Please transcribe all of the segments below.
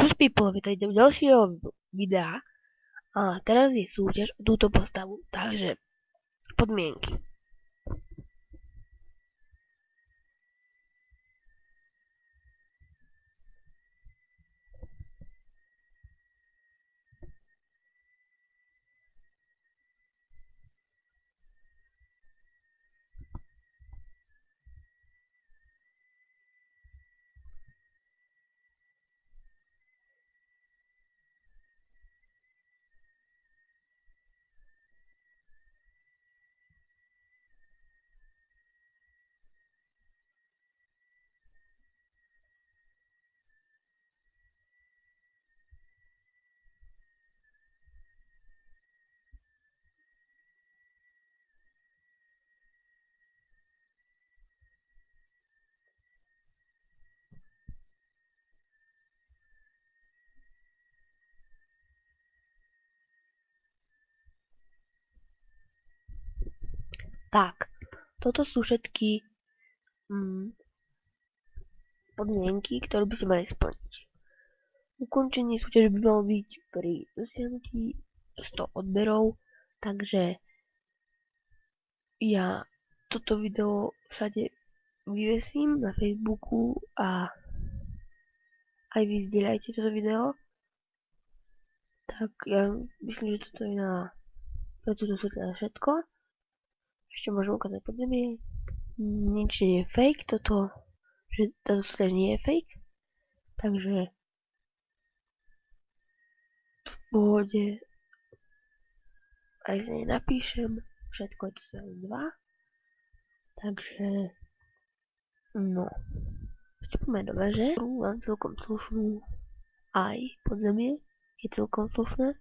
Čus people, vítajte v ďalšieho videa a teraz je súťaž o túto postavu, takže podmienky. Tak, toto sú všetky podmienky, ktoré by ste mali splniť. Ukončenie súťaže by malo byť pri dosiahnutí 100 odberov, takže ja toto video všade vyvesím na Facebooku a aj vy zdieľajte toto video. Tak ja myslím, že toto je na túto súťaž všetko. Ešte môžem ukázať podzemie. Nič nie je fake, že táto súťaž nie je fake. Takže v pohode aj sa nenapíšem. Všetko je to sa 2. Takže no. Ešte poďme do veže. Mám celkom slušnú. Aj podzemie je celkom slušné.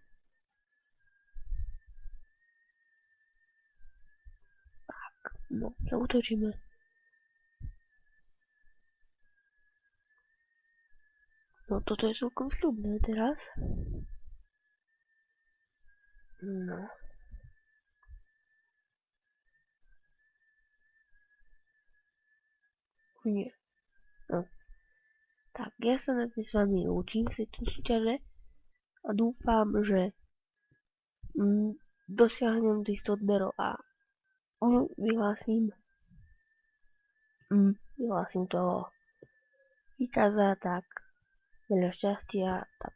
No, zautočíme. No, toto je celkom sľubné teraz. No. Nie. No. Tak, ja sa na dnes s vami učím z tejto súťaže a dúfam, že dosiahnem tých 100 odberov a vyhlásim toho víťaza, tak veľa šťastia, tak